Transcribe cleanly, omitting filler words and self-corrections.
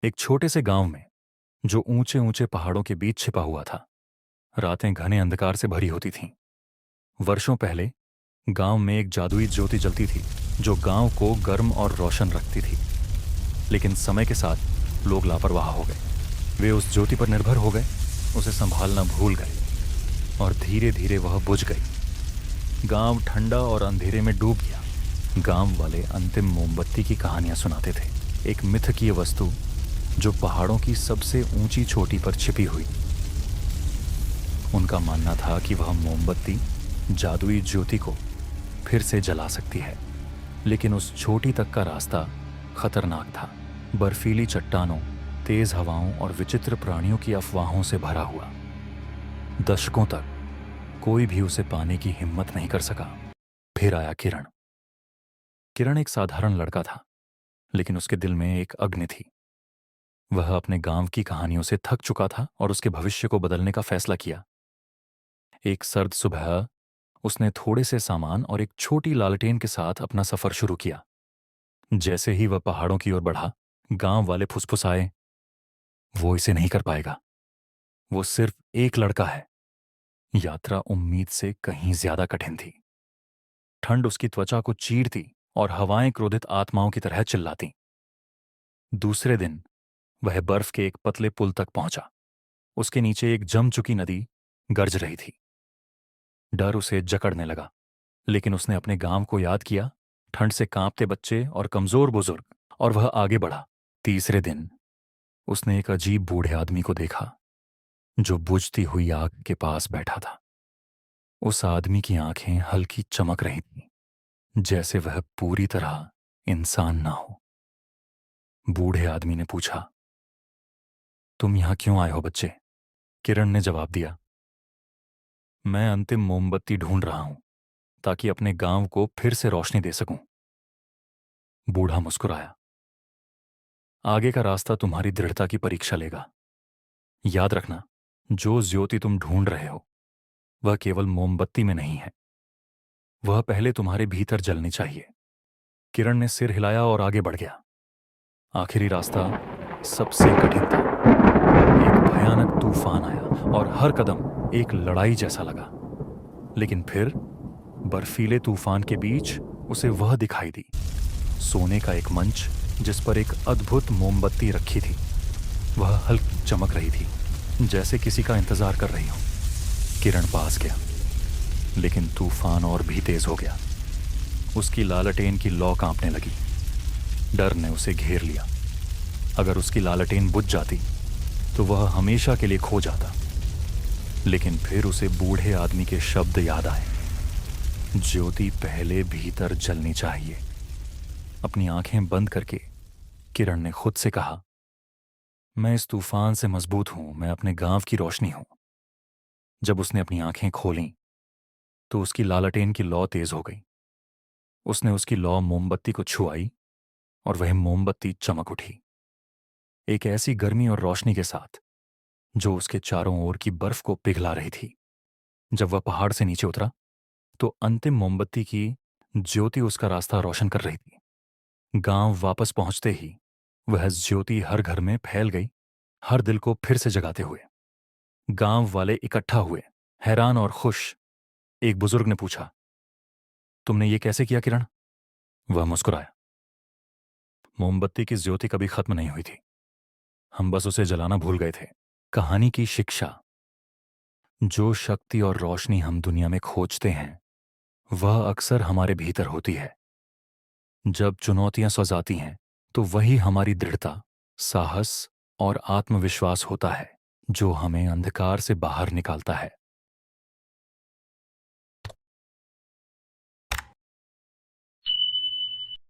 एक छोटे से गांव में, जो ऊंचे ऊंचे पहाड़ों के बीच छिपा हुआ था, रातें घने अंधकार से भरी होती थीं। वर्षों पहले गांव में एक जादुई ज्योति जलती थी, जो गांव को गर्म और रोशन रखती थी। लेकिन समय के साथ लोग लापरवाह हो गए। वे उस ज्योति पर निर्भर हो गए, उसे संभालना भूल गए, और धीरे धीरे वह बुझ गई। गांव ठंडा और अंधेरे में डूब गया। गांव वाले अंतिम मोमबत्ती की कहानियां सुनाते थे, एक मिथकीय वस्तु जो पहाड़ों की सबसे ऊंची चोटी पर छिपी हुई। उनका मानना था कि वह मोमबत्ती जादुई ज्योति को फिर से जला सकती है। लेकिन उस चोटी तक का रास्ता खतरनाक था, बर्फीली चट्टानों, तेज हवाओं और विचित्र प्राणियों की अफवाहों से भरा हुआ। दशकों तक कोई भी उसे पाने की हिम्मत नहीं कर सका। फिर आया किरण। किरण एक साधारण लड़का था, लेकिन उसके दिल में एक अग्नि थी। वह अपने गांव की कहानियों से थक चुका था और उसके भविष्य को बदलने का फैसला किया। एक सर्द सुबह उसने थोड़े से सामान और एक छोटी लालटेन के साथ अपना सफर शुरू किया। जैसे ही वह पहाड़ों की ओर बढ़ा, गांव वाले फुसफुसाए, वो इसे नहीं कर पाएगा। वो सिर्फ एक लड़का है। यात्रा उम्मीद से कहीं ज्यादा कठिन थी। ठंड उसकी त्वचा को चीरती और हवाएं क्रोधित आत्माओं की तरह चिल्लाती। दूसरे दिन वह बर्फ के एक पतले पुल तक पहुंचा। उसके नीचे एक जम चुकी नदी गरज रही थी। डर उसे जकड़ने लगा, लेकिन उसने अपने गांव को याद किया, ठंड से कांपते बच्चे और कमजोर बुजुर्ग, और वह आगे बढ़ा। तीसरे दिन उसने एक अजीब बूढ़े आदमी को देखा, जो बुझती हुई आग के पास बैठा था। उस आदमी की आंखें हल्की चमक रही थीं, जैसे वह पूरी तरह इंसान ना हो। बूढ़े आदमी ने पूछा, तुम यहां क्यों आए हो बच्चे? किरण ने जवाब दिया, मैं अंतिम मोमबत्ती ढूंढ रहा हूं, ताकि अपने गांव को फिर से रोशनी दे सकूं। बूढ़ा मुस्कुराया, आगे का रास्ता तुम्हारी दृढ़ता की परीक्षा लेगा। याद रखना, जो ज्योति तुम ढूंढ रहे हो वह केवल मोमबत्ती में नहीं है, वह पहले तुम्हारे भीतर जलनी चाहिए। किरण ने सिर हिलाया और आगे बढ़ गया। आखिरी रास्ता सबसे कठिन था। एक भयानक तूफान आया और हर कदम एक लड़ाई जैसा लगा। लेकिन फिर बर्फीले तूफान के बीच उसे वह दिखाई दी, सोने का एक मंच जिस पर एक अद्भुत मोमबत्ती रखी थी। वह हल्की चमक रही थी, जैसे किसी का इंतजार कर रही हो। किरण पास गया, लेकिन तूफान और भी तेज हो गया। उसकी लालटेन की लौ कांपने लगी। डर ने उसे घेर लिया। अगर उसकी लालटेन बुझ जाती तो वह हमेशा के लिए खो जाता। लेकिन फिर उसे बूढ़े आदमी के शब्द याद आए, ज्योति पहले भीतर जलनी चाहिए। अपनी आंखें बंद करके किरण ने खुद से कहा, मैं इस तूफान से मजबूत हूं, मैं अपने गांव की रोशनी हूं। जब उसने अपनी आंखें खोलीं तो उसकी लालटेन की लौ तेज हो गई। उसने उसकी लौ मोमबत्ती को छुआई और वह मोमबत्ती चमक उठी, एक ऐसी गर्मी और रोशनी के साथ जो उसके चारों ओर की बर्फ को पिघला रही थी। जब वह पहाड़ से नीचे उतरा तो अंतिम मोमबत्ती की ज्योति उसका रास्ता रोशन कर रही थी। गांव वापस पहुंचते ही वह ज्योति हर घर में फैल गई, हर दिल को फिर से जगाते हुए। गांव वाले इकट्ठा हुए, हैरान और खुश। एक बुजुर्ग ने पूछा, तुमने ये कैसे किया किरण? वह मुस्कुराया, मोमबत्ती की ज्योति कभी खत्म नहीं हुई थी, हम बस उसे जलाना भूल गए थे। कहानी की शिक्षा, जो शक्ति और रोशनी हम दुनिया में खोजते हैं वह अक्सर हमारे भीतर होती है। जब चुनौतियां सजाती हैं तो वही हमारी दृढ़ता, साहस और आत्मविश्वास होता है जो हमें अंधकार से बाहर निकालता है।